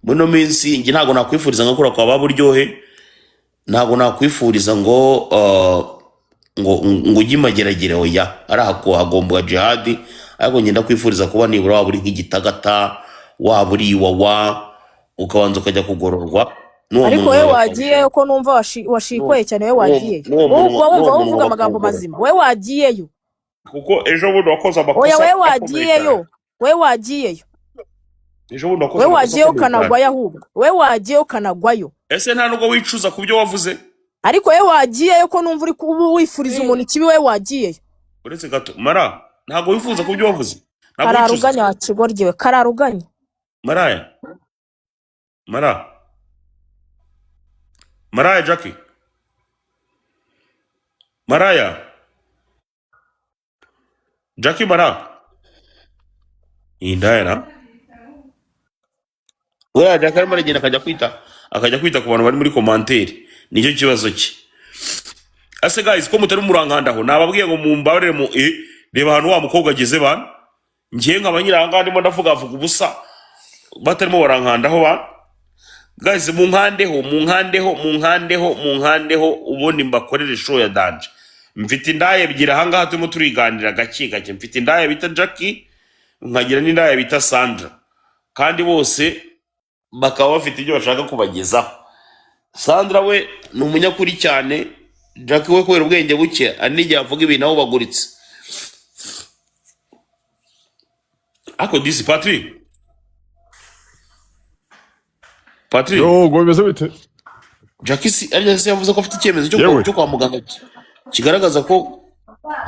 muno minsi ngi ntago nakwifuriza ngakura kwa baburyohe, ntago nakwifuriza ngo ugimageragere oya ari hagomba jihad, ariko ngenda kwifuriza kuba nibura waba uri nk'igitagata, waba uri iwawa, ukabanza ukajya kugororwa. Ariko we wagiyeyo ko numva washikoye cyane, we wagiyeyo wumva uvuga amagambo mazima, we wagiyeyo kuko ejo bundi wakoze amakosa. Oya we wagiyeyo, we wagiyeyo, ejo bundi wakoze we wagiyeyo kanagwayo, ahubwo we wagiyeyo kanagwayo. Ese nta nubwo wicuza kubyo wavuze? Ariko we wagiyeyo ko numva uri kuba wifuriza umuntu ikibi, we wagiyeyo. Uretse gato Mara, ntago wifuza kubyo wavuze? Kararuganya wakigoryewe, kararuganya. Maraya Jackie, Jackie Mara indayara oya Jackie arimo aragenda akajya kwita ku bantu bari muri commentaire, nicyo kibazo cye. Ase guys, ko mutari murankandaho nababwiye ngo mumbabarire mu reba hano wa mukobwa ageze bana, ngiye nk'abanyiranga ndimo ndavuga ubusa batarimo barankandaho bana. Guys, munkandeho ubundi mbakorere show ya danje. Mfite indaye ebyiri ahangaha turimo turiganira gake. Mfite indaye bita Jackie, nkagira n'indaye bita Sandra, kandi bose bakaba bafite ibyo bashaka kubagezaho. Sandra we ni umunyakuri cyane, Jackie we kubera ubwenge buke anijye avuga ibintu aho baguritse. Ako disi Patrick yo gomeze bite Jackie si ariyo yavuze ko afite icyemezo cyo kwa muganga kigaragaza ko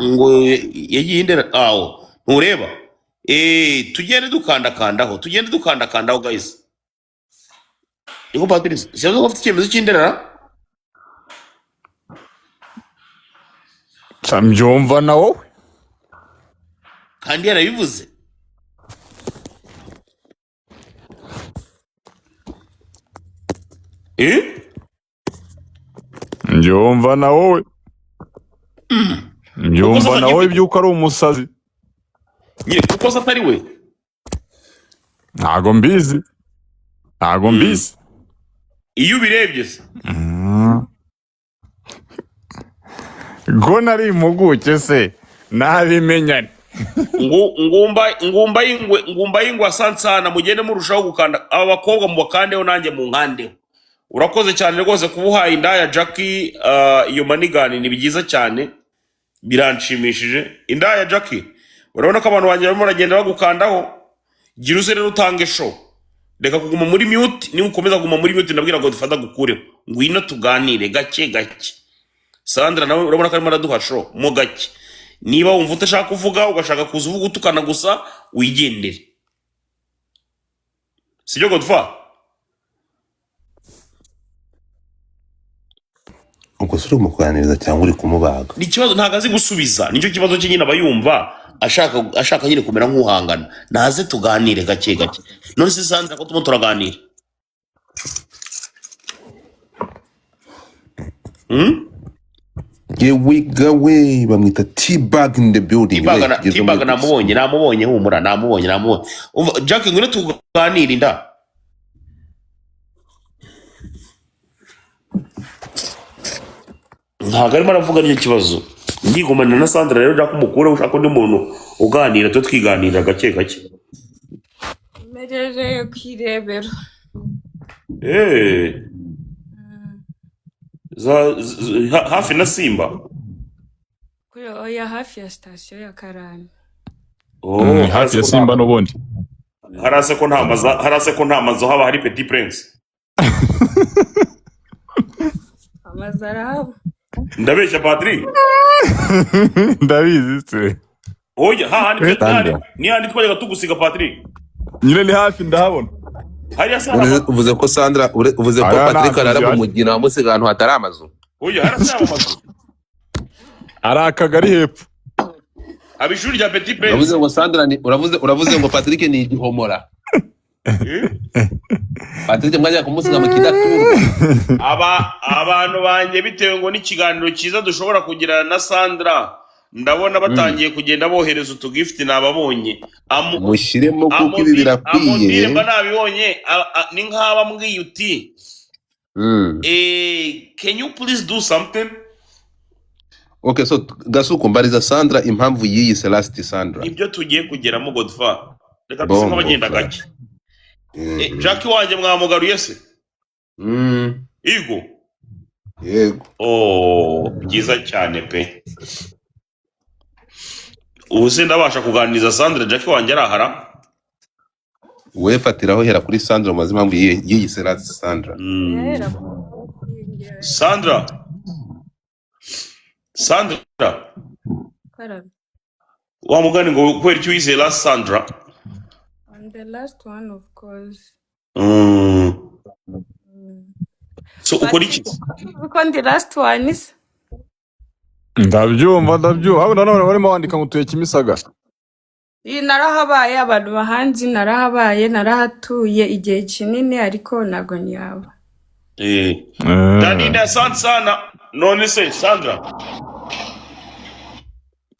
ngo yagiye indera aho ntureba. Tugende dukandakandaho guys. Iko Patrick si yavuze ko afite icyemezo cy'indera, sambyumva na wowe kandi yarabivuze. Njumva na wowe byuko ari umusazi nyine kuko se atari we. ntago mbizi iyo ubirebye se ngo nari impuguke se nabimenyane. ngumba y'ingwa sansana mugende murushaho gukanda aba bakobwa mu bakandeho nanjye mu nkandeho. Urakoze cyane rwose kubuhaye indaya Jackie, iyo manigani ni byiza cyane, biranshimishije. Indaya Jackie, urabona ko abantu banjye barimo baragenda bagukandaho, gira uze rero utange show, reka kuguma muri mute. Ni ukomeza kuguma muri mute ndabwira ngo dufata gukureho, ngwino tuganire gake. Sandra nawe urabona ko arimo araduha show mo gake. Niba wumva utashaka kuvuga ugashaka kuza uvuga utukana gusa, wigendere. Sibyo Godfa? Uko suri umukuganiriza cyangwa uri kumubaga? Ni kibazo ntago azi gusubiza, nicyo kibazo cye nyine abayumva ashaka nyine kumera nk'uhangana. Naze tuganire gake. None se Sandra ko turaganira? Yewe bamwita T-Bag in the building. T-Bag namubonye humura, namubonye. Jackie ngwino tuganire inda. Ntago arimo aravuga n'icyo kibazo. Ndigumana na Sandra rero Jackie umukure ushaka undi muntu uganira, to twiganira gake. Merere kwirebera. Hafi na Simba. Oya hafi ya station ya Karani. Hafi ya Simba n'ubundi. Harase ko nta mazu haba hari Petit Prince. Amazara. Ndabeshya Patrick. Ndabizi se. Oya ni handi twajyaga tugusiga Patrick. Nyine ni hafi ndahabona. Uvuze ko Sandra uvuze ko Patrick arara mu mugina wamusiga ahantu hatari amazu. Oya harasaba amazu. Ari akagari hepfo. Abishuri rya Petit Prince. Uravuze ngo Sandra uravuze ngo Patrick ni igihomora. Patrick mwajya kumusiga mu kidaturwa. Abantu banjye bitewe ngo n'ikiganiro cyiza dushobora kugirana na Sandra, ndabona batangiye kugenda bohereza utugift nababonye. mushyiremo kuko ibi birakwiye. Amodire mba nabibonye ni nk'aba mbwiye uti can you please do something? Okay, so Gasuku mbariza Sandra impamvu yiyise Last Sandra. Ibyo tugiye kugeramo Godfa. Reka tuse nk'abagenda gake. Jackie wanjye mwamugaruye se? Igo. Yego. Oh, byiza cyane pe. Ubu se ndabasha kuganiriza Sandra Jackie wanjye arahara? We fatiraho hera kuri Sandra maze impamvu yiyise Last Sandra. Sandra. Karabi. Wa mugani ngo kwera icyo wise Last Sandra? And the last one, of course. So ukora iki? Because the last one is... ndabyumva ahubwo nanone barimo wandika ngo tuye Kimisaga. Narahabaye abantu bahanzi, narahatuye igihe kinini ariko nago nyaba. Danida sana none se Sandra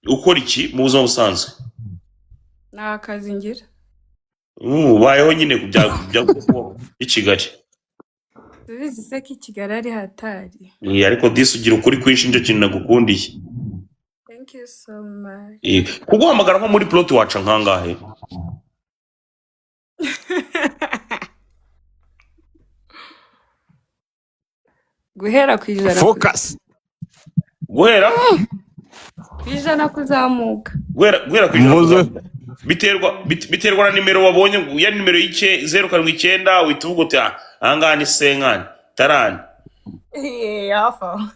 ukora iki mu buzima busanzwe? Nta kazi ngira. Bayeho nyine kubya i Kigali. Tubizi se ko Kigali ari hatari. Ariko disi ugira ukuri kwinshi nje kintu nagukundiye. Thank you so much. Kuguhamagara nko muri plot waca nkangahe? Guhera ku ijana. Focus. Guhera? Ijana kuzamuka. Guhera ku ijana. Biterwa na nimero wabonye, ya nimero y'ike 079 wituvuga uti ahangaha ni senkani tarani. Yafa.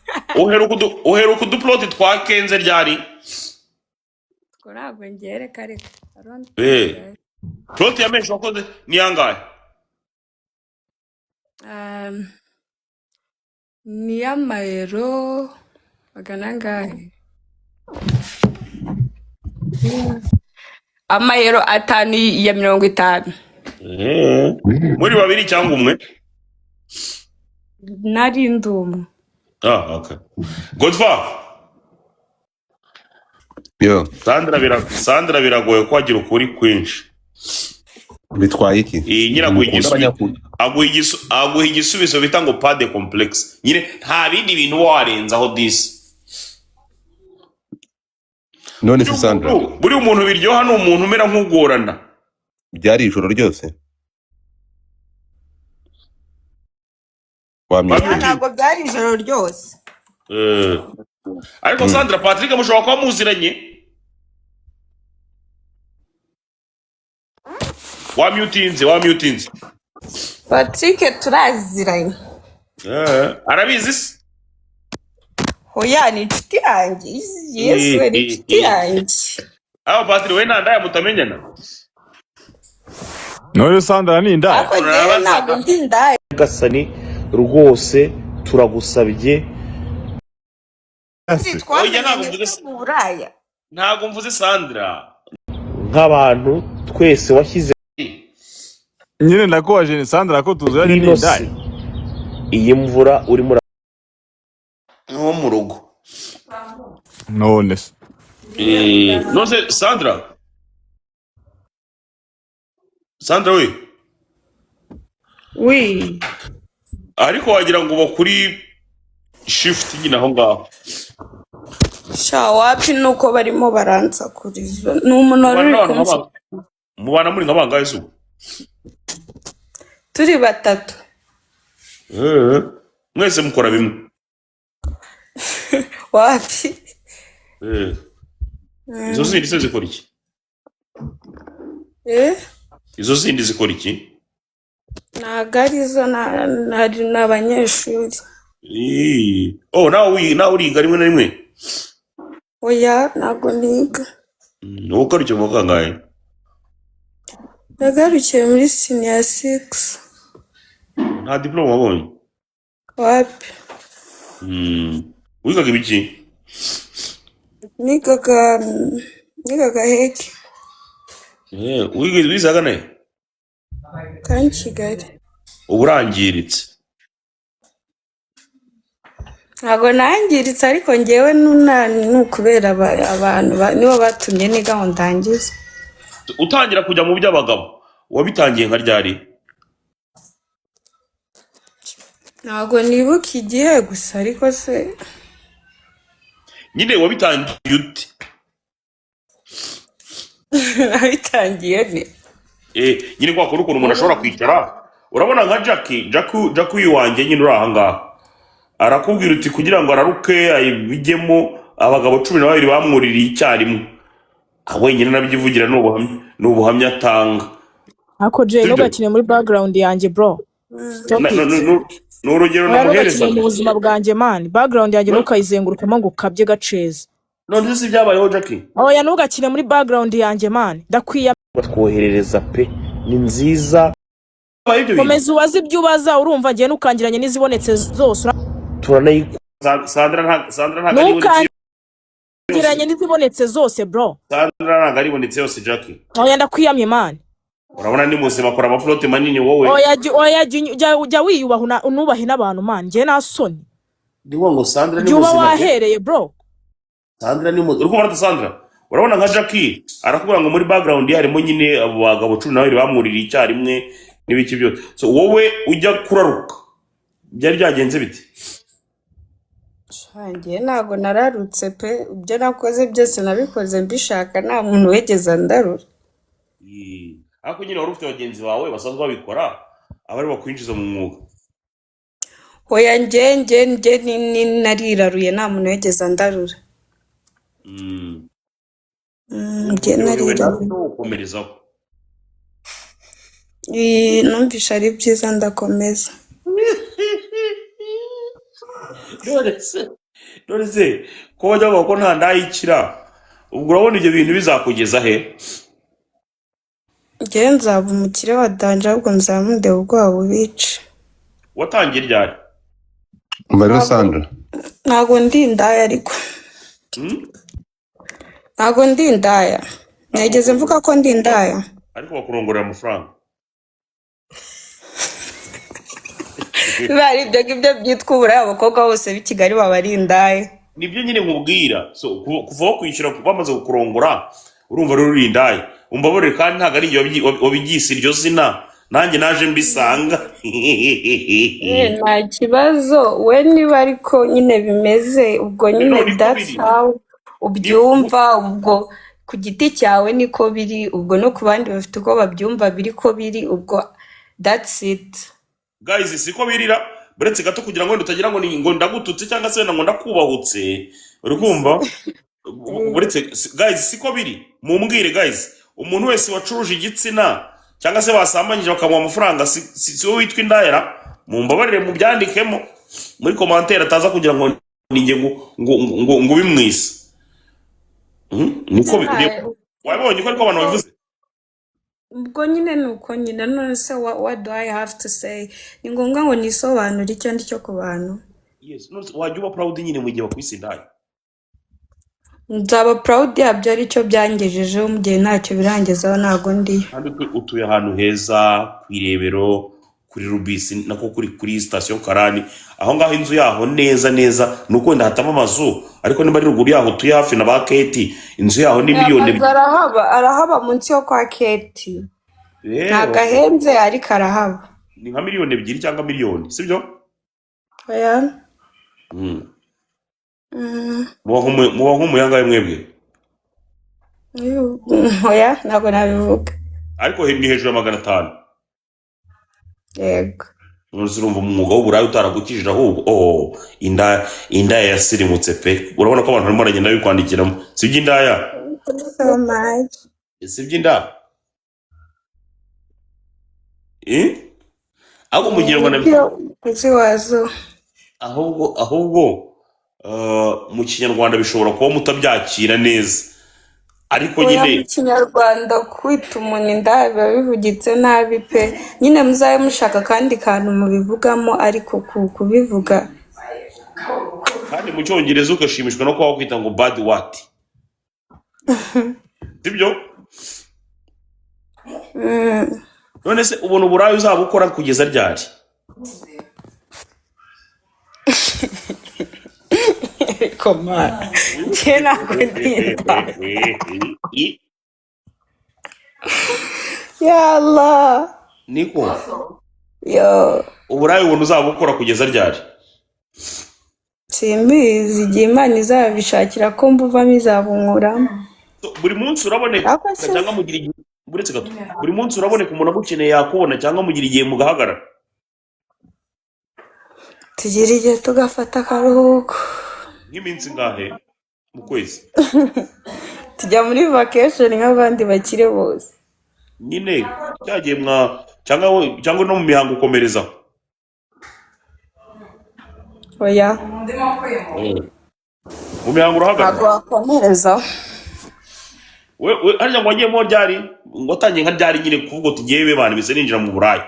Uheruka uduplot twa Kenze ryari? Ntabwo ngere kare. Plot ya menshi wakoze ni yangahe? Ni amayero magana angahe? Amayero 550. Muri babiri cyangwa umwe? Nari ndumwe. Okay. Godfa. Yo. Sandra biragoye kwagira ukuri kwinshi. Bitwaye iki? Nyira aguha igisubizo bita ngo pas de complexe. Nyine nta bindi bintu warenzaho disi. None se Sandra. Buri umuntu biryoha ni umuntu umera nk'ugorana. Byari ijoro ryose. Ntabwo byari ijoro ryose. Ariko Sandra Patrick mushobora kuba muziranye. Wamutinze. Patrick turaziranye. Arabizi se? Hoya ni inshuti yanjye. Yesu ni inshuti yanjye. Patrick we nta mutamenyana. None Sandra ni indaya. Ako ntabwo ndi indaya. Gasani rwose turagusabye. Ntabwo mvuze Sandra. Nk'abantu twese washyize nyine ndakubaje ni Sandra ko tuzanye ni indaya. Iyi mvura urimo nko mu rugo. None se. None Sandra. Sandra we. Oui. Ariko wagira ngo bakuri shift nyine aho ngaho. Wapi nuko barimo baransakuriza. Ni umuntu wari kumva. Mubana muri nk'abangahe zuba? Turi batatu. Mwese mukora bimwe. Wapi? Izo zindi se zikora iki? Izo zindi zikora iki? Ntabwo arizo n'abanyeshuri. Nawe uriga rimwe na rimwe? Oya ntabwo niga. Ugarukiye mu kangahe? Nagarukiye muri senior 6. Nta diploma wabonye? Wapi? Wigaga ibiki? Nigaga heke. Wizaga ne? Kandi Kigali. Uburangiritse. ntabwo nangiritse ariko ngewe nukubera abantu nibo batumye niga ngo ndangize. utangira kujya mu by'abagabo wabitangiye nka ryari? Ntabwo nibuka igihe gusa ariko se nyine wabitangiye ute? nabitangiye ne nyine kwa kuri ukuntu umuntu ashobora kwicara urabona nka Jackie wanjye nyine uri aha ngaha arakubwira uti kugira ngo araruke ayibijyemo abagabo 12 bamwuririye icyarimwe wenyine nabyivugira n'ubuhamya atanga. Ako Jay ntugakine muri background yanjye bro. ni urugero namuhereza mu buzima bwanjye man. Background yanjye ntukayizengurukamo ngo ukabye gaceza. none se byabayeho Jackie? Oya ntugakine muri background yanjye man. Ndakwiye batwoherereza pe ni nziza. Komeza ubaze ibyo ubaza urumva ngiye nukangiranye n'izibonetse zose. Sandra ntago ngiranye n'izibonetse zose bro. Sandra ntago aribonetse yose Jackie. Oya ndakwiyamye man. Urabona ni muzima akora amaflote manini wowe. Oya jya wiyubaha unubahe n'abantu man. Ngiye nasoni. Ndiwo ngo Sandra ni muzima. Juba wahereye bro. Sandra ni muzima. Uriko marata Sandra. Urabona nka Jackie arakubwira ngo muri background harimo nyine abo bagabo 12 bamwuririye icyarimwe n'ibiki byose. So wowe ujya kuraruka byari byagenze bite? Shangiye ntago nararutse pe ibyo nakoze byose nabikoze mbishaka nta muntu wegeza ndarura. Ako nyine wari ufite abagenzi bawe basanzwe babikora abari bakwinjiza mu mwuga. Oya nge nariraruye nta muntu wegeza ndarura. Nge nariraruye ukomerezaho. Numvisha ari byiza ndakomeza. None se ko wajya bavuga ko nta ndayikira ubwo urabona ibyo bintu bizakugeza he? Nge nzaba umukire wa danje ahubwo nzamunde ubwoba bubice. Watangiye ryari? Mbere Sandra Ntago ndi indaya ariko. Ntago ndi indaya. Nageze mvuga ko ndi indaya. Ariko bakurongorera amafaranga. Bari ibyo byitwa uburaya abakobwa bose b'i Kigali baba ari indaya. Nibyo nyine nkubwira. So kuva kwishyura bamaze gukurongora urumva rero uri indaya. Umbabore kandi ntago ari wabigise iryo zina nanjye naje mbisanga. Nta kibazo we niba ariko nyine bimeze ubwo nyine that's how ubyumva ubwo ku giti cyawe niko biri ubwo no ku bandi bafite uko babyumva biri ko biri ubwo that's it. Guys siko birira buretse gato kugira ngo utagira ngo ndagututse cyangwa se ngo ndakubahutse uri kumva buretse guys siko biri mumbwire guys umuntu wese wacuruje igitsina cyangwa se basambanyije bakamuha amafaranga si wowe witwa indayara mumbabarire mu byandikemo muri commentaire ataza kugira ngo ninge ngo bimwise niko wabonye ko ariko abantu bavuze ubwo nyine nuko nyine none se what do I have to say ni ngombwa ngo nisobanure icyo ndicyo ku bantu. Yes no wajya uba proud nyine mu gihe bakwise indaya. Nzaba proud yabyo aricyo byangejejeho mu gihe ntacyo birangezaho ntago ndi. Kandi utuye ahantu heza kwirebero kuri Rubisi nako kuri station Karani aho ngaho inzu yaho neza nuko ndahatama amazu ariko niba ari ruguru yaho tuye hafi na ba Keti inzu yaho ni miliyoni arahaba munsi yo kwa Keti ntagahenze ariko arahaba ni nka miliyoni 2 cyangwa miliyoni sibyo? Oya muba nk'umuyangaye mwebwe? Oya ntabwo nabivuga ariko ni hejuru ya 500. Yego urumva umwuga w'uburayi utaragukijije ahubwo indaya yasirimutse pe urabona ko abantu barimo baragenda bikwandikiramo sibyo indaya? So much. Sibyo indaya? ahubwo mu Kinyarwanda kuziwazo ahubwo mu Kinyarwanda bishobora kuba mutabyakira neza ariko nyine mu Kinyarwanda kwita umuntu indaya biba bivugitse nabi pe nyine muzabe mushaka kandi kantu mubivugamo ariko kubivuga kandi mu Cyongereza ukashimishwa no kuba wakwita ngo bad what sibyo? none se ubona uburayi uzabukora kugeza ryari? Come on. Njye ntabwo ndinda. Yalla. Niko. Yo. Uburayi ubuntu uzabukora kugeza ryari? Simbizi igihe Imana izabishakira ko mbuvamo izabunkuramo. Buri munsi uraboneka cyangwa mugira igihe buretse gato. Buri munsi uraboneka umuntu agukeneye yakubona cyangwa mugira igihe mugahagarara. Tugira igihe tugafata akaruhuko. Nk'iminsi ngahe mu kwezi? Tujya muri vacation nk'abandi bakire bose. Nyine cyagiye cyangwa no mu mihango ukomereza. Oya. Mu mihango urahagarara. Ntabwo wakomereza. We harya ngo wagiyemo ryari ngo atangiye nka ryari nyine kuvuga tugiye bebana bise ninjira mu burayi.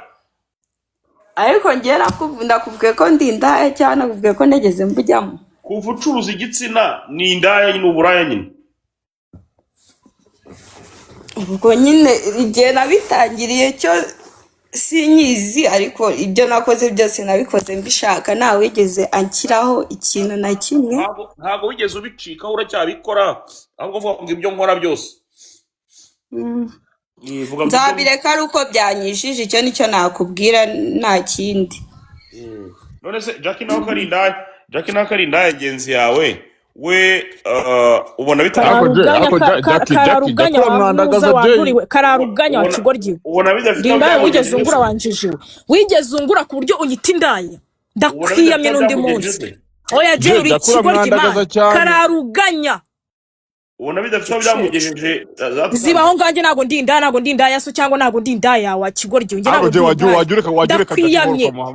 Ariko njye nakubwiye ko ndi indaya cyangwa nakubwiye ko negeze mbujyamo. Kuva ucuruza igitsina ni indaya nyine uburaya nyine. Ubwo nyine igihe nabitangiriye cyo sinyizi ariko ibyo nakoze byose nabikoze mbishaka ntawe wigeze anshyiraho ikintu na kimwe. Ntabwo wigeze ubicikaho uracyabikora ahubwo vuga ngo ibyo nkora byose. Nzabireka ari uko byanyishije icyo nicyo nakubwira nta kindi. None se Jackie nawe kari indaya genzi yawe we ubona Kararuganya wamuza waguriwe Kararuganya wa Kigoryi. ubona bidafite Ndindaya wigeze ungura wanjijiwe. Wigeze ungura ku buryo unyita indaya. Ndakwiyamye n'undi munsi. Oya je uri Kigoryi ma Kararuganya. ubona bidafite byamugejeje Zibaho nganje nago ndi indaya so cyangwa nago ndi indaya wa Kigoryi. Nge nago wajureka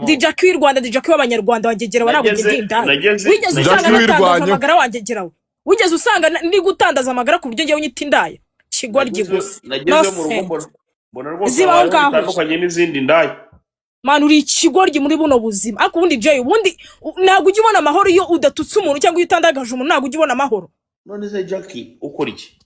ndi Jackie w'u Rwanda, ndi Jackie w'abanyarwanda wangegera nago ndi indaya. Wigeze usanga natandaza amagara wangegerawe. Wigeze usanga ndi gutandaza amagara ku buryo ngewe unyita indaya. Kigoryi gusa. Nageze mu rugo mbona rwose bitandukanye n'izindi ndaya. Man uri Kigoryi muri buno buzima. Ariko ubundi Jay ubundi nago ujye ubona amahoro iyo udatutse umuntu cyangwa iyo utandagaje umuntu nago ujye ubona amahoro. None se Jackie ukora iki?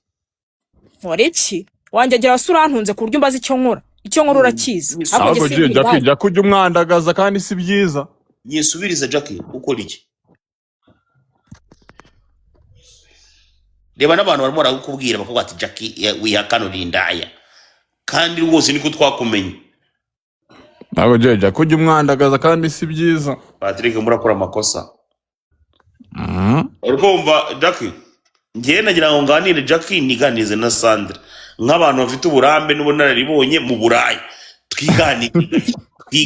Nkora iki? Wangegera wasura antunze ku buryo mbaza icyo nkora. Icyo nkora urakizi. Ahubwo Jackie ujya umwandagaza kandi si byiza. Nyisubiriza Jackie ukora iki? Reba n'abantu barimo baragukubwira bakavuga ati Jackie wihakanura indaya. Kandi rwose niko twakumenye. Ahubwo Jackie ujya umwandagaza kandi si byiza. Patrick murakora amakosa. Urumva Jackie? Ngiye nagira ngo nganire Jackie niganize na Sandra nk'abantu bafite uburambe n'ubunararibonye mu burayi.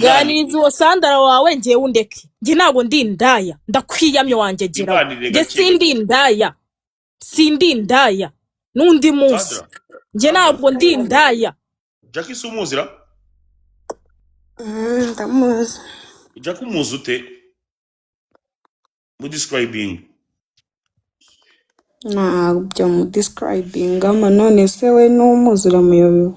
Ganiriza uwo Sandra wawe ngiye undeke. Nge nago ndi indaya. Ndakwiyamye wangegera. Nge sindi indaya. N'undi munsi. Nge ntabwo ndi indaya. Jackie si umuzira? Ndamuzi. Jackie umuzi ute? Mu describing. Ntabyo mu describing ama none se we n'umuzi uramuyobewe.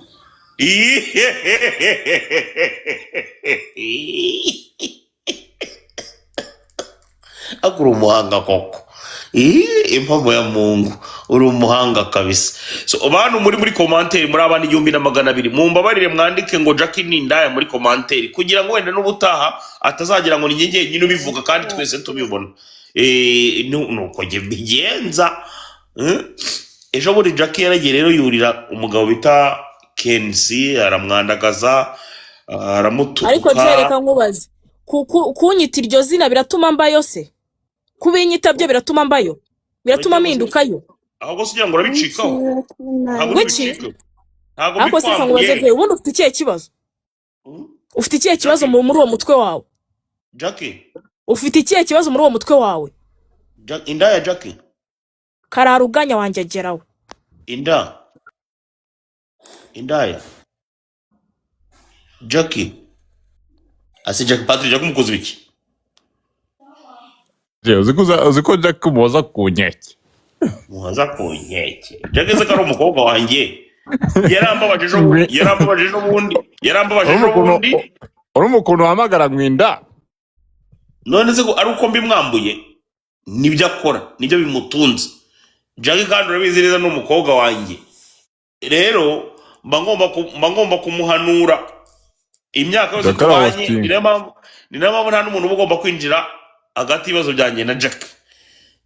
Akuri umuhanga koko. Impamo ya Mungu uri umuhanga kabisa. So abantu muri commentaire muri abandi 1200 mumbabarire mwandike ngo Jackie ni indaya muri commentaire kugira ngo wenda n'ubutaha atazagira ngo ni njye nyine ubivuga kandi twese tubibona. Nuko nge bigenza. Ejo buri Jackie yaragiye rero yurira umugabo bita Kenzi aramwandagaza aramutuka. Ariko jereka nkubaze kunyita iryo zina biratuma mbayo se? Kubinyita byo biratuma mbayo? Biratuma mpindukayo? Ahubwo se ngo urabicikaho. Ntabwo bicika. Ntabwo se nkubaze ve ubundi ufite ikihe kibazo? Ufite ikihe kibazo muri uwo mutwe wawe? Jackie ufite ikihe kibazo muri uwo mutwe wawe? Indaya Jackie Kararuganya wangegerawe. Indaya Jackie ase Jackie Patrick Jackie mukoze biki? Uziko Jackie muhoza ku nkeke. Muhoza ku nkeke. Jackie se kari umukobwa wanjye. Yarambabaje ubundi. Uri umukuntu wahamagara mwinda. None se ko ari uko mbimwambuye nibyo akora nibyo bimutunze. Jackie kandi urabizi neza n'umukobwa wanjye. Rero mba ngomba kumuhanura imyaka yose tubanye. Ni nta muntu ugomba kwinjira hagati y'ibibazo byanjye na Jackie.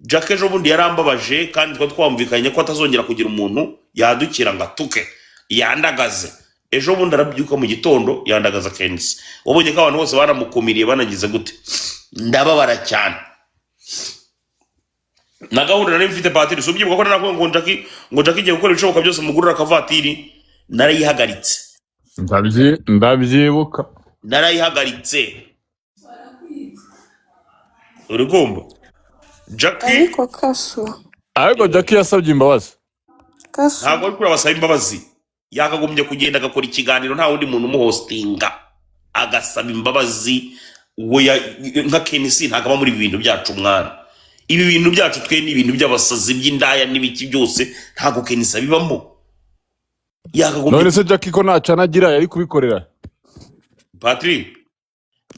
Jack ejo bundi yarambabaje kandi twumvikanye ko atazongera kugira umuntu yadukira ngo atuke yandagaze. Ejo bundi arabyuka mu gitondo yandagaza Kenisi. Wabonye ko abantu bose baramukumiriye banagize gute? Ndababara cyane. Na gahunda nari mfite Patiri subyibuka ko narakuye ngo Jack igiye gukora ibishoboka byose mugurura akavatiri narayihagaritse. Ndabyibuka. Narayihagaritse. Urigomba Jack ariko Jack yasabye imbabazi. Ntabwo ari kuri abasaba imbabazi. Yakagombye kugenda agakora ikiganiro nta wundi muntu umuhostinga agasaba imbabazi. Nka Kenisi ntabwo aba muri ibintu byacu mwana. Ibi bintu byacu twe ni ibintu by'abasazi by'indaya n'ibiki byose ntabwo Kenisi abibamo. None se Jack ko ntacanagira yari kubikorera? Patrick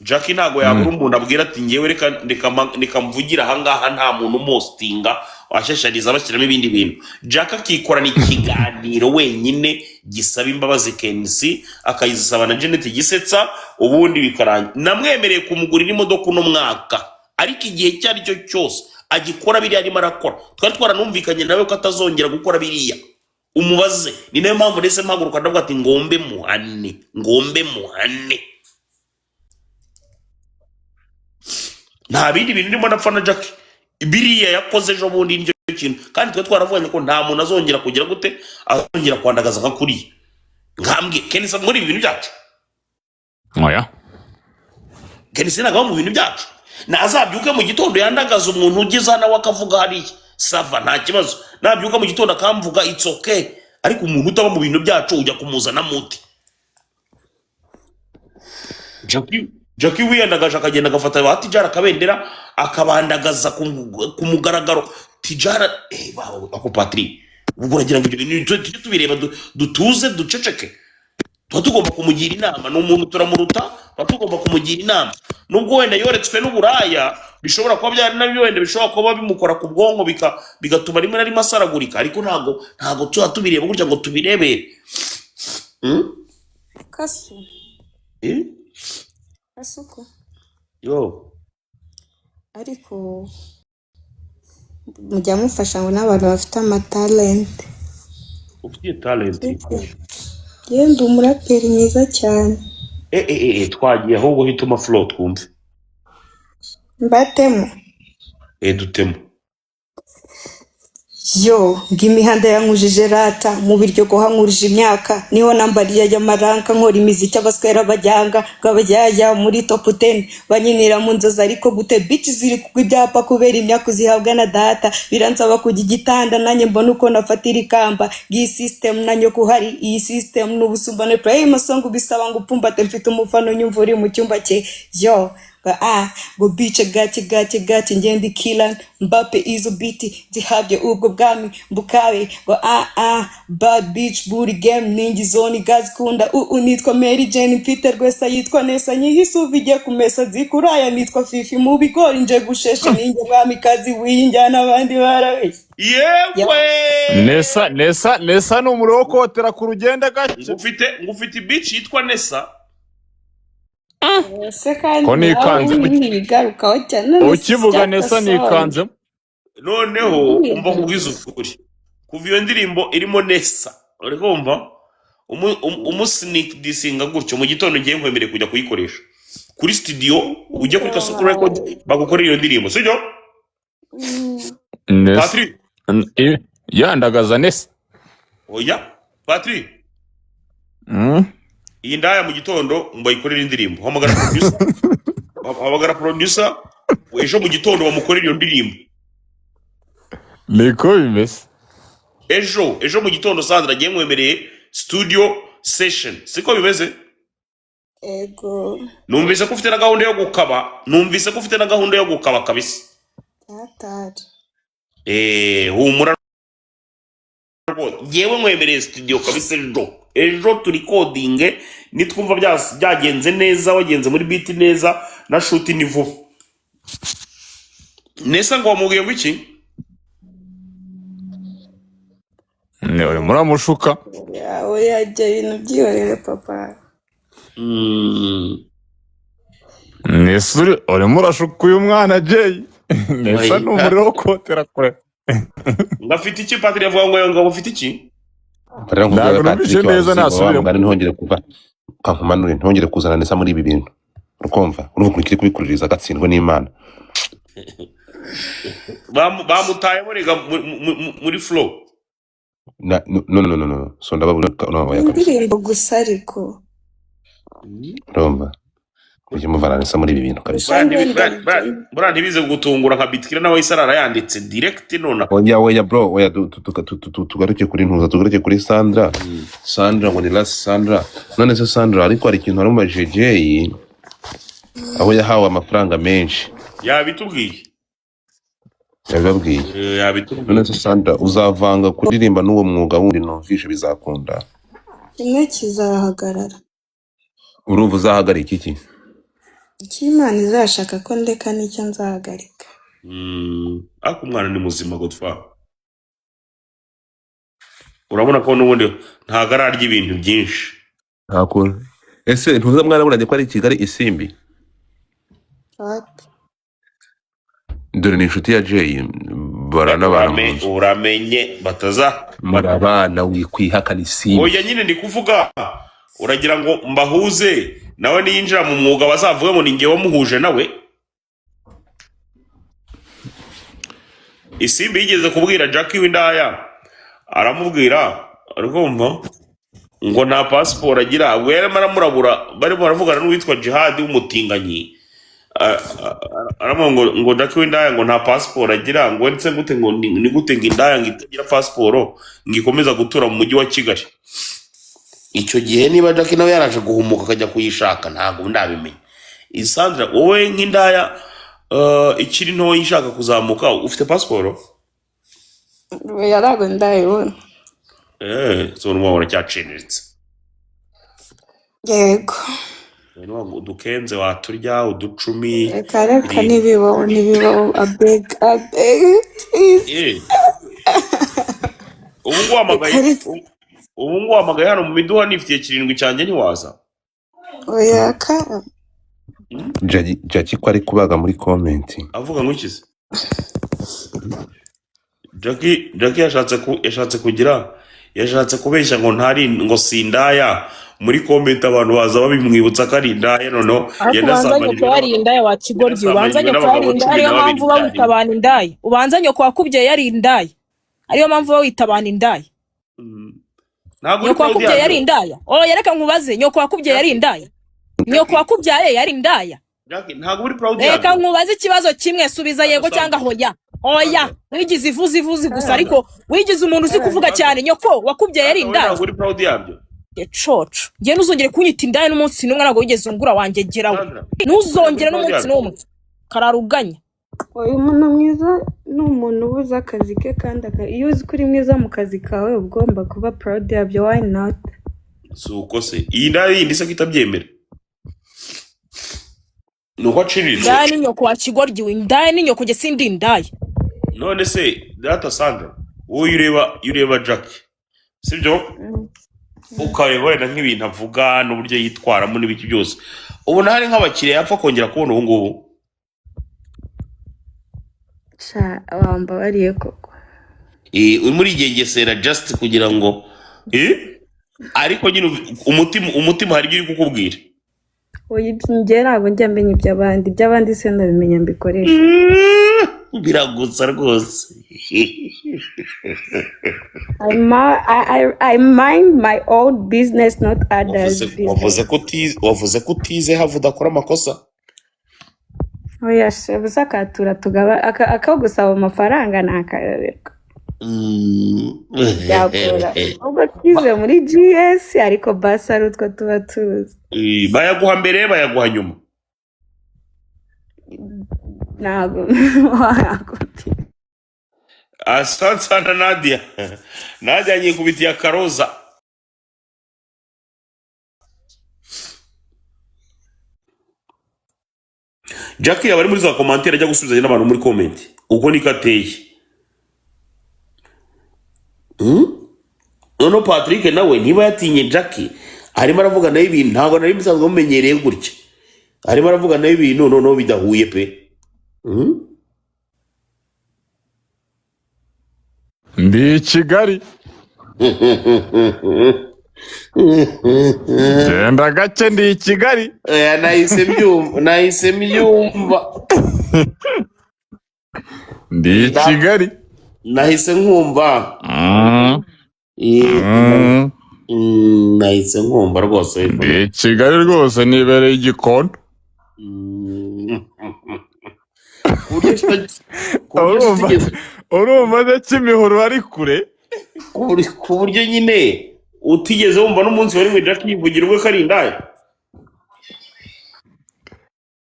Jack ntabwo yabura umuntu abwira ati ngewe reka mvugira ahangaha nta muntu umostinga washashariza bashyiramo ibindi bintu. Jack akikorana ikiganiro wenyine gisaba imbabazi Kenisi akayisaba na Janet gisetsa ubundi bikarangira. Namwemereye kumugurira imodoka uno mwaka ariko igihe cyari cyo cyose agikora biriya arimo arakora twari twaranumvikanye nawe ko atazongera gukora biriya. Umubaze ni nayo mpamvu ndetse mpaguruka ndavuga ati ngombe muhane. Nta bindi bintu ndimo napfa na Jack. Biriya yakoze ejo bundi nicyo kintu kandi twe twaravuganye ko nta muntu azongera kugira gute azongera kwandagaza nka kuri nkambwe Kenisi muri ibi bintu byacu. Oya Kenisi nagaho mu bintu byacu nazabyuke mu gitondo yandagaza umuntu ugeze hano akavuga hariya sava nta kibazo. Nabyuka mu gitondo akamvuga it's okay ariko umuntu utaba mu bintu byacu ujya kumuzana muti. Jack wiyandagaje akagenda agafata batijara akabendera akabandagaza ku mugaragaro tijara ako Patrick ubwo uragira ngo ibyo bintu tubireba dutuze duceceke. Tuba tugomba kumugira inama n'umuntu turamuruta tugomba kumugira inama nubwo wenda yoretswe n'uburaya bishobora kuba byari nabyo wenda bishobora kuba bimukora ku bwonko bigatuma rimwe na rimwe asaragurika ariko ntago tuba tubireba gutya ngo tubirebere. Kasuko yo ariko mujya mufasha ngo n'abantu bafite amatalenti. Ufite talent Yenda umuraperi mwiza cyane. Twagiye ahubwo hituma flow twumve. Mbatemo. Dutemo. Yo, ngimihanda yankujije rata mu biryo ko hankurije imyaka niho nambariye y'amaranka nkora imiziki abaswera bajyanga ngabajyaya muri top 10 banyinira mu nzoza ariko gute bitch ziri kugwa ibyapa kubera imyaka zihabwa na data biransaba kujya igitanda nanye mbona uko nafatira ikamba gi system nanyo kuhari iyi system n'ubusumbane play masongo bisaba ngo upfumbate mfite umufano nyumvuri mu cyumba cye. Yo go bice gace ngende killer Mbappe izo biti zihabye ubwo bwami mbukabe go bad bitch booty game ningi zone gaz kunda nitwa Mary Jane mfite rwesa yitwa Nesa nyihisuva ijye kumesa zikuraya nitwa Fifi mu bigori nje gushesha ningi mwami kazi winjyana abandi barabe. Yewe Nesa no murokotera ku rugenda gace ngufite bitch yitwa Nesa. Ko nikanze ukivuga Nesa nikanze noneho umva kubwiza ukuri kuva iyo ndirimbo irimo Nesa uri kumva umusneak disinga gutyo mu gitondo ngiye nkwemereye kujya kuyikoresha kuri studio ujye kuri Kasuku record bagukorera iyo ndirimbo sibyo Patrick yandagaza Nesa oya Patrick iyi ndaya mu gitondo mbayikorera indirimbo hamagara producer ejo mu gitondo bamukorera iyo ndirimbo. Niko bimeze ejo mu gitondo Sandra agiye nkwemereye studio session siko bimeze. Ego numvise ko ufite na gahunda yo gukaba kabisa. Humura yewe nkwemereye studio kabisa ejo turi coding nitwumva byagenze neza wagenze muri beat neza na shoot ni vuba. Nesa ngo wamubwiye ngo iki? Uri muramushuka yawe yajya ibintu byihorere papa. Nesa uri murashuka uyu mwana Jay. Nesa n'umuriro wo kotera kure. ngafite iki Patrick avuga ngo ufite iki Ntabwo numvise neza nasubire. Ngari ntongere kuva kankumanure ntongere kuzana Nesa muri ibi bintu. Urukumva urumva kuri kubikuririza agatsindwe n'Imana. bamutaye murega muri flow. No. So ndababura no indirimbo gusa ariko urumva ujye muvana Nesa muri ibi bintu kabisa. Bura ntibize gutungura nka Bitkira nawe Isarara yanditse direct nona. Oya bro, oya tugaruke kuri ntuza, tugaruke kuri Sandra. Sandra ngo ni last Sandra. None se Sandra ariko hari ikintu harimo JJ aho yahawe amafaranga menshi. Yabitubwiye. Yabitubwiye. None se Sandra uzavanga kuririmba n'uwo mwuga wundi numvishe bizakunda. kimwe kizahagarara. Urumva uzahagarika iki? Imana izashaka ko ndeka nicyo nzahagarika. Ako umwana ni muzima Godfather. Urabona ko n'ubundi ntagararya ibintu byinshi. Ntakora. Ese ntuza mwana buranye ko ari Kigali Isimbi? Dore ni inshuti ya Jay barana uramenye bataza marabana wikwihakana Isimbi. Oya nyine ndi kuvuga uragira ngo mbahuze nawe niyinjira mu mwuga bazavuga ngo ninge wamuhuje nawe. Isimbi yigeze kubwira Jackie w'indaya aramubwira arumva ngo nta passport agira wera maramurabura bari baravugana n'uwitwa Jihad w'umutinganyi ngo Jackie w'indaya ngo nta passport agira ngo ndetse gute ngo ni gute ngindaya ngitagira passport ngikomeza gutura mu mujyi wa Kigali. Icyo gihe niba Jackie nawe yaraje guhumuka akajya kuyishaka ntabwo ndabimenya. Isandra wowe nk'indaya ikiri nto yishaka kuzamuka ufite passport? Yarago ndayibona. So n'umwana cyaciniritse. Yego. Udukenze waturya uducumi. Reka nibibo abeg. Ubu nguhamagaye hano mu miduha nifitiye kirindwi cyanjye ntiwaza. Oya ka. Jackie ko ari kubaga muri comment. Avuga ngo ikize. Jackie yashatse kubeshya ngo ntari ngo sindaya muri comment abantu baza babimwibutsa ko ari indaya nono yanasambanye ko yari indaya wa Kigoryi ubanzanye ko yari indaya ariyo mpamvu bawitabana indaya ubanzanye ko wakubye yari indaya ariyo mpamvu bawitabana indaya nyoko wakubye yari indaya yereka nkubaze nyoko wakubye yari indaya nyoko wakubyaye yari indaya ntago uri proud reka nkubaze ikibazo kimwe subiza yego cyangwa hoya wigize ivuzi gusa ariko wigize umuntu uzi kuvuga cyane nyoko wakubye yari indaya ntago uri proud yabyo Coco ngiye ntuzongere kunyita indaya n'umunsi n'umwe ntago wigeze ungura wanjye geraho ntuzongere n'umunsi n'umwe kararuganya. Uyu muntu mwiza ni umuntu ubuze akazi ke kandi iyo uzi ko uri mwiza mu kazi kawe ugomba kuba proud yabyo. Why not? Suko se iyi ndaya yindi se kitabyemera nuko aciriritse. Indaya ni nyoko wa Kigoryi indaya ni nyoko gese ndi indaya. None se data Sandra wowe ureba Jackie sibyo ukareba wenda nk'ibintu avuga n'uburyo yitwaramo n'ibiki byose ubona hari nk'abakiriya yapfa kongera kubona ubu ngubu. Wamba bariye koko uri muri gengesera just kugira ngo ariko nyine umutima hari ibyo uri kukubwira. Njye ntabwo njya menya iby'abandi se ndabimenya mbikoresha. Biragutsa rwose. I mind my own business not others. Wavuze ko utize have udakora amakosa. Oya busa katura tugaba akagusaba amafaranga nakayoberwa. Yakora ubwo twize muri GS ariko basari utwo tuba tuzi. Bayaguha mbere bayaguha nyuma. Ntabwo Asante na Nadia nyikubitiye akaroza. Jackie abari muri za commentaire ajya gusubizanya n'abantu muri comment uko niko ateye. Nono Patrick nawe niba yatinye Jackie arimo aravuga nayo ibintu ntabwo nari musanzwe mumenyereye gutya arimo aravuga nayo ibintu noneho bidahuye pe. Ndi Kigali. Genda gake ndi Kigali. Nahise mbyumva. Ndi Kigali. Nahise nkumva. Nahise nkumva rwose. Ndi Kigali rwose nibereye igikondo. Urumva de Kimihurura ari kure. Ku buryo nyine utigeze wumva n'umunsi wari mu Jackie yivugira ubwo kari indaya.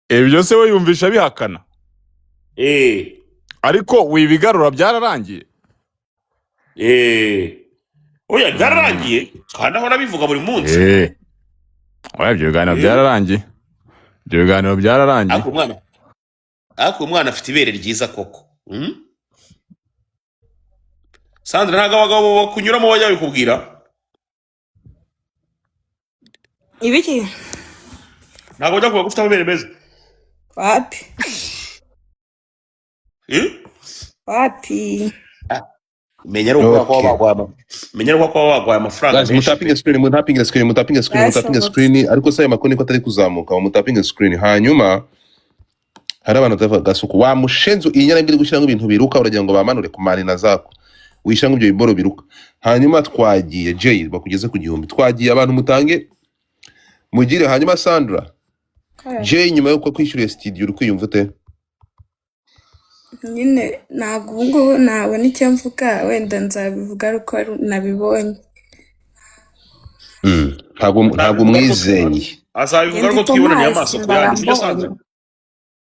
Ibyo se we yumvisha bihakana. Ariko wibigarura byararangiye. Oya byararangiye kandi aho nabivuga buri munsi. Oya ibyo biganiro byararangiye. Ibyo biganiro byararangiye. Ako umwana afite ibere ryiza koko. Sandra ntago abagabo bakunyuramo bajya bikubwira. Ibiki? Ntago bajya kuba gufite ibere meza. Wapi? Menya ruko kwa wagwa amafaranga. Guys, mutapinga screen ariko saye makoni ko atari kuzamuka mu tapping screen. Hanyuma hari abantu batavuga gasuku wa mushenzo inyana mbiri gushyira ibintu biruka uragira ngo bamanure ku marina zako. Wishyanga ibyo biboro biruka. Hanyuma twagiye Jay bakugeze ku gihumbi. Twagiye abantu mutange mugire hanyuma Sandra. Jay nyuma yuko kwishyura studio uri kwiyumva ute? Nyine ntabwo ngo nabona icyo mvuga wenda nzabivuga ariko nabibonye. Ntabwo mwizeye. Azabivuga ariko twibonanye amaso kuyandika Sandra.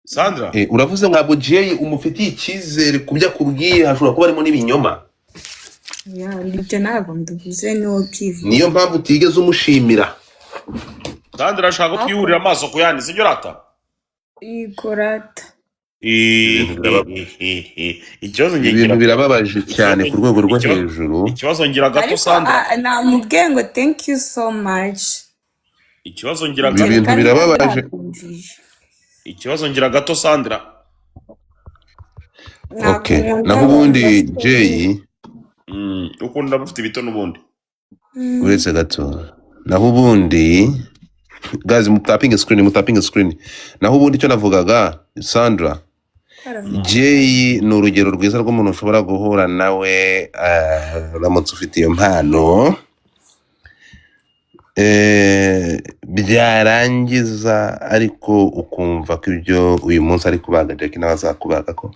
Sandra uravuze ngo Jay umufitiye icyizere kubya kubwiye hashobora kuba arimo n'ibinyoma. Ibyo ntabwo mbivuze niwo byivuze. Niyo mpamvu utigeze umushimira. Sandra ashaka kwihurira amaso kuyandika ibyo rata. Igorata. Ikibazo ibintu birababaje cyane ku rwego rwo hejuru. Ikibazo ngira gato Sandra. Namubwiye ngo thank you so much. Ikibazo ngira gato. Ibintu birababaje. Ikibazo ngira gato Sandra. Okay. Naho ubundi Jay ukunda bufite bito n'ubundi. Uretse gato. Naho ubundi guys mutapinga screen. Naho ubundi cyo navugaga Sandra. Jay ni urugero rwiza rw'umuntu ushobora guhura nawe uramutse ufite iyo mpano. Byarangiza ariko ukumva ko ibyo uyu munsi ari kubaga Jackie nawe azakubaga ko.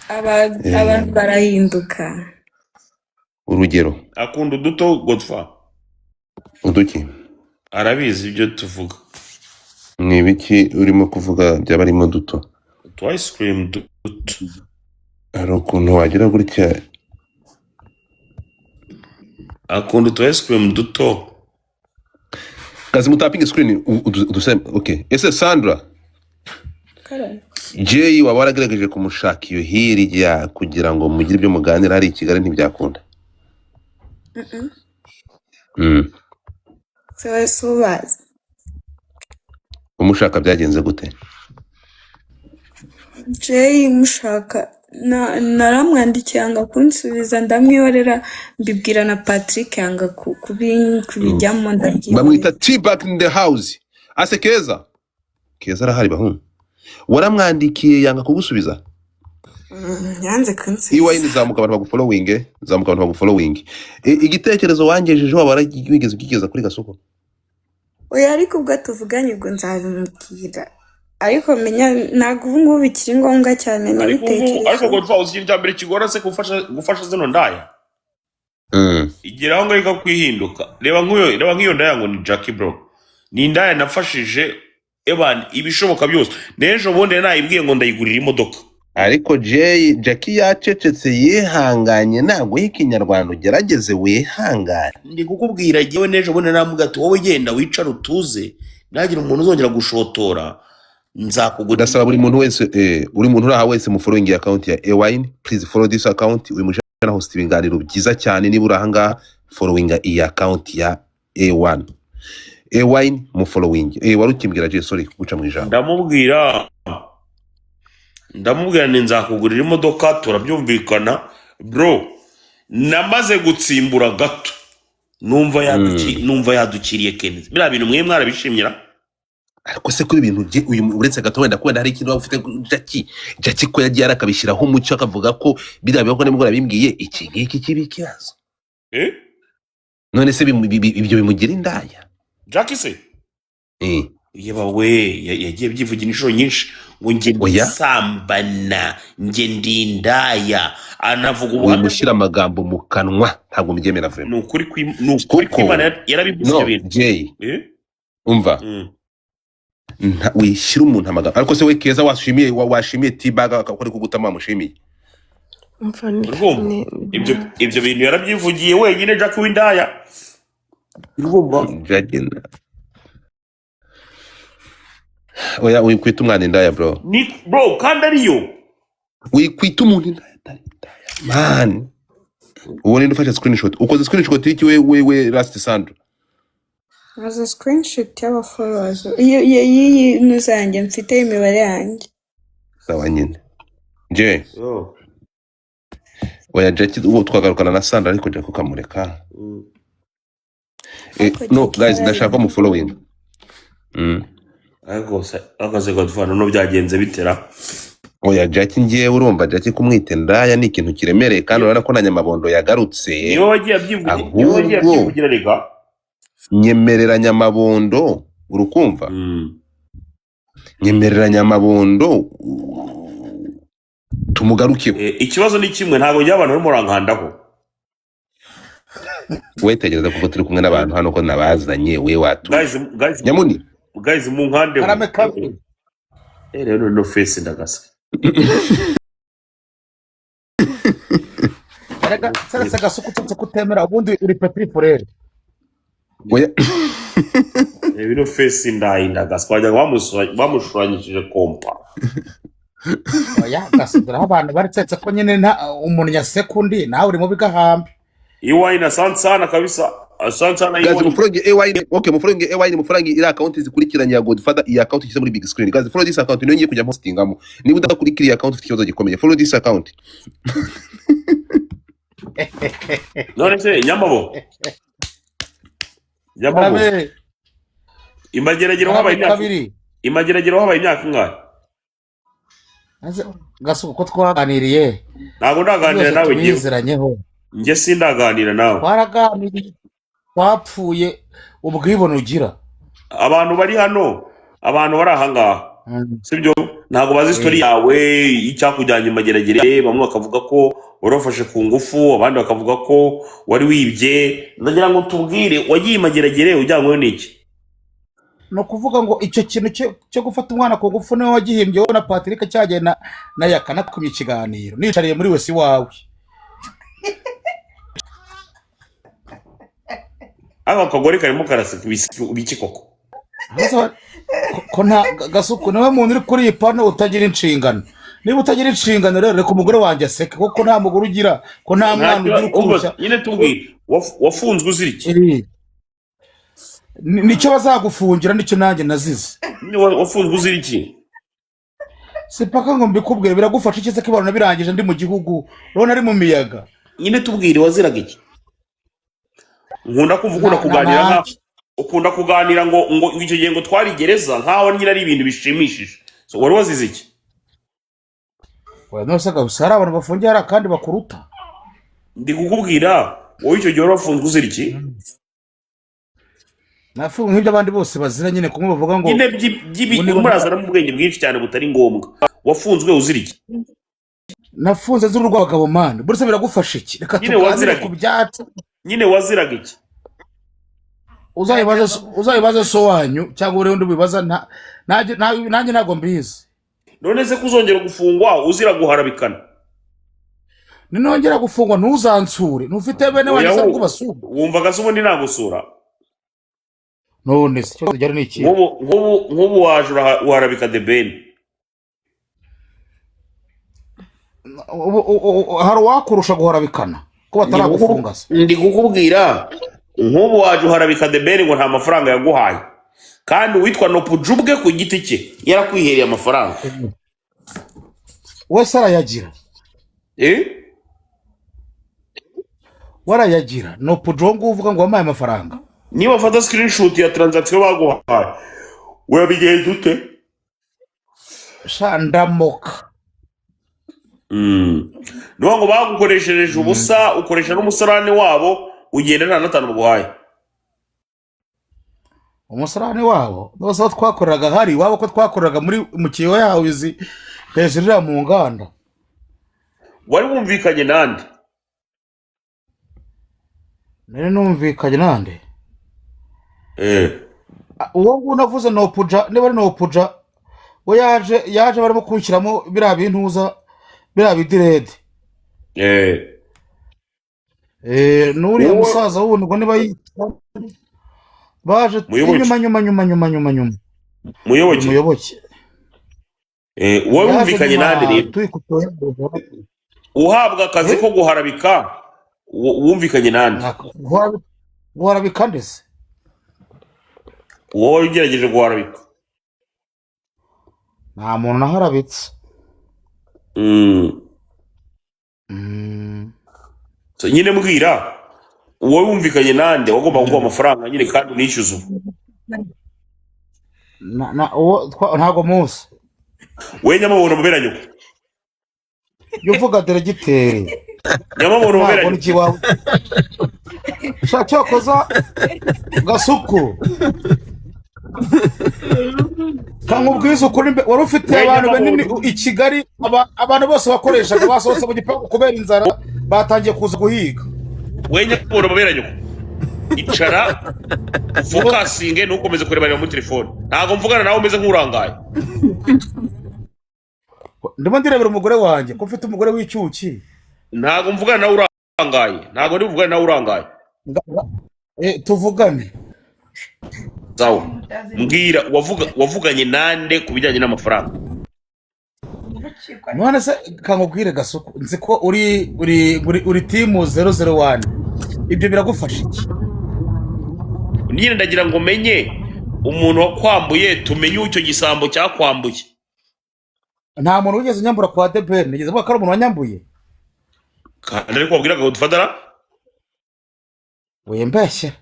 Abantu barahinduka. Urugero akunda uduto Godfa. Uduki? Arabizi ibyo tuvuga. Ni biki urimo kuvuga byabarimo duto? Ice cream duto. Hari ukuntu wagira gutya. Akunda ice cream duto. Kazi mutapinga screen udusema okay. Ese Sandra. Jay waba waragerageje kumushaka iyo hirya kugira ngo mugire ibyo muganira hari Kigali ntibyakunda. Subaza. Umushaka byagenze gute? Jay mushaka naramwandikiye anga kunsubiza ndamwiyorera mbibwira na Patrick yanga kubijyamo ndagiye. Bamwita T-Back in the house. Ase Keza. Keza arahari bahungu. Waramwandikiye yanga kugusubiza? Yanze kunsubiza. Iwa zamuka abantu bagufollowing. Igitekerezo wangejeje waba wigeze ukigeza kuri Gasoko? Oya ariko ubwo tuvuganye ubwo nzabimubwira. Ariko menya ntago ubu bikiri ngombwa cyane nabitekereje. Ariko Godfa uzi cya mbere kigora se gufasha zino ndaya. Igeraho ngo reka kwihinduka. Reba nk'iyo ndaya ngo ni Jackie bro. Ni ndaya nafashije eban ibishoboka byose. Nejo bonde nayibwiye ngo ndayigurira imodoka. Ariko Jackie yacecetse yihanganye ntago y'ikinyarwanda ugerageze wihangane. Ndi kukubwira jewe nejo bonde namuga ati wowe genda wicara utuze nagira umuntu uzongera gushotora. Ndasaba buri muntu wese uri muntu uraha wese mu following account ya Ewine, please follow this account. Uyu mujana host ibiganiro byiza cyane niba urahanga following iyi account ya A1 Ewine mu following. Wari ukimbwira je sorry guca mu ijambo. Ndamubwira ni nzakugurira imodoka turabyumvikana bro namaze gutsimbura gato numva yadukiriye Kenzi bira bintu mwe mwarabishimira ariko se kuri ibintu uyu uretse gato wenda kwenda hari ikintu ufite Jackie ko yagiye arakabishiraho umucyo akavuga ko birabe ko nimugora bimbwiye iki ngiki kibi kibazo none se ibyo bimugira indaya Jackie se yebawe yagiye byivugira inshuro nyinshi ngo nge ndisambana nge ndindaya anavuga ubuhamya mushyira amagambo mu kanwa ntabwo mbyemera vrema nukuri kw'Imana yarabivuze ibyo bintu Jay umva wishyira umuntu amagambo ariko se we Keza washimiye T-Bag akakora kugutama wamushimiye ibyo bintu yarabyivugiye wenyine Jackie w'indaya urumva oya wikwita umwana indaya bro kandi ariyo wikwita umuntu indaya man uwo ninde ufashe screenshot ukoze screenshot y'iki we Last Sandra aza screenshot y'aba followers iyi nuzanjye mfite imibare yanjye sawa nyine je oya Jackie uwo twagarukana na Sandra ariko Jackie kamureka no guys ndashaka mu following akaze Godfather no byagenze bitera oya Jackie ngiye urumva Jackie kumwita indaya ni ikintu kiremereye kandi urabona ko na Nyamabondo yagarutse niyo wagiye abyivugira rega nyemerera Nyamabondo urukumva nyemerera Nyamabondo tumugarukiye ikibazo ni kimwe ntabwo y'abantu bari murankandaho wetegereza kuko turi kumwe n'abantu hano ko nabazanye we watu guys Nyamuni guys mu nkande karame kabiri rero no face ndagasa rega serese gasuku kutemera ubundi uri Petri Forere oya bino face ndagasa kwajya bamushuranyije kompa oya gasidura abantu baritsetse ko nyine umuntu ya sekundi nawe uri mu bigahambe iwayi na sana kabisa asante na guys mufurangi AY okay mufurangi AY ni mufurangi ira account zikurikiranye ya Godfather iyi account ishyize muri big screen guys follow this account niyo ngiye kujya postingamo niba udakurikira account ufite ikibazo gikomeye follow this account none se Nyamabo imageragero habaye imyaka ingahe gasuko ko twaganiriye ntabwo ndaganira nawe nge sindaganira nawe twaraganiriye twapfuye ubwibone ugira abantu bari hano abantu bari ahangaha sibyo ntabwo bazi story yawe icyakujyanye imageragere bamwe bakavuga ko warafashe ku ngufu abandi bakavuga ko wari wibye ndagira ngo tubwire wagiye imageragere ujyanywe n'iki no kuvuga ngo icyo kintu cyo gufata umwana ku ngufu niwe wagihimbye wowe na Patrick cyagiye na yakana kumye ikiganiro nicariye muri wese wawe aka kagore karimo karaseka ibiki koko ko nta gasuku niwe muntu uri kuri iyi pano utagira inshingano niba utagira inshingano rero reka umugore wanjye aseke kuko nta mugore ugira ko nta mwana ugira ukurusha nyine tubwire wafunzwe uzira iki nicyo bazagufungira nicyo nanjye nazize wafunzwe uzira iki sipaka ngo mbikubwire biragufasha iki se ko ibintu birangije ndi mu gihugu urabona ari mu miyaga nyine tubwire waziraga iki nkunda kuvuga ukunda kuganira ngo icyo gihe ngo twari gereza nkaho nyine ari ibintu bishimishije so wari wazize iki oya nose gabisa hari abantu bafungiye hari kandi bakuruta ndi kukubwira wowe icyo gihe wari wafunzwe uzira iki nafunzwe nk'ibyo abandi bose bazira nyine kumwe bavuga ngo nyine murazana mu bwenge bwinshi cyane butari ngombwa wafunzwe uzira iki nafunze z'uru rw'abagabo mani buruse biragufasha iki reka tuganire ku byacu nyine waziraga iki uzayibaze so wanyu cyangwa uri undi bibaza nanjye ntago mbizi none se kuzongera gufungwa uzira guharabikana ninongera gufungwa ntuzansure ntufite bene wanjye se kubasura wumvaga se ubundi nagusura none se cyo cyari niki nk'ubu waje uharabika The Ben hari wakurusha guharabikana ko bataragufunga se ndi kukubwira nk'ubu waje uharabika The Ben ngo nta mafaranga yaguhaye kandi witwa Nopujubwe ku giti cye yarakwihereye amafaranga wese arayagira warayagira no pujongo uvuga ngo wamaye amafaranga niba ufata screenshot ya transaction baguhaye wabigenza ute shandamoka niba ngo bagukoreshereje ubusa ukoresha n'umusarani wabo ugenda nta natanu baguhaye umusarani wabo bose aho twakoreraga hari wabo ko twakoreraga muri mu kiyo yawe izi hejuru mu nganda wari wumvikanye nande nari numvikanye nande uwo navuze no puja niba ari no puja we yaje barimo kunshyiramo biriya bintuza biriya bidirede nuriya musaza wundi ngo niba baje nyuma muyoboke wowe wumvikanye nande rero uhabwa akazi ko guharabika wumvikanye nande guharabika ndetse wowe ugerageje guharabika nta muntu naharabitse nyine mbwira wowe wumvikanye nande wagomba kuguha amafaranga nyine kandi unishyuza ntago munsi we nyamabona muberanye yuvuga deregiteri nyamabona muberanye cyakoza gasuku kankubwiza ukuri wari ufite abantu banini i Kigali abantu bose bakoreshaga basohotse mu gipangu kubera inzara batangiye kuza guhiga we nyamabona muberanye icara fokasinge nukomeze kurebanira muri telefone ntago mvugana nawe umeze nk'urangaye ndimo ndirebera umugore wanjye ko mfite umugore w'icyuki ntago mvugana nawe urangaye ntago ndi mvugana nawe urangaye tuvugane zawo mbwira wavuganye nande ku bijyanye n'amafaranga none se kankubwire gasuku nzi ko uri timu 001 ibyo biragufasha iki nyine ndagira ngo menye umuntu wakwambuye tumenye icyo gisambo cyakwambuye nta muntu wigeze unyambura kwa DBR nigeze vuga ko ari umuntu wanyambuye kandi ariko wabwiraga ngo dufadara wembeshye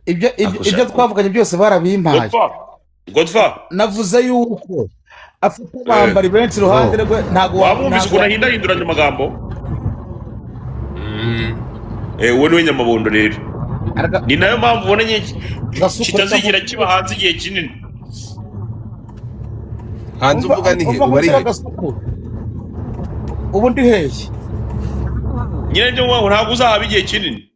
ibyo twavuganye byose barabimpaye Godfa navuze yuko afite bambari benshi iruhande rwe ntago wabumvise ukuntu ahindahinduranya amagambo we niwe nyamabondo rero ni nayo mpamvu ubona kitazigira kiba hanze igihe kinini hanze uvuga ni he ubari ubu ndi hehe nyine byo ngo ntabwo uzahaba igihe kinini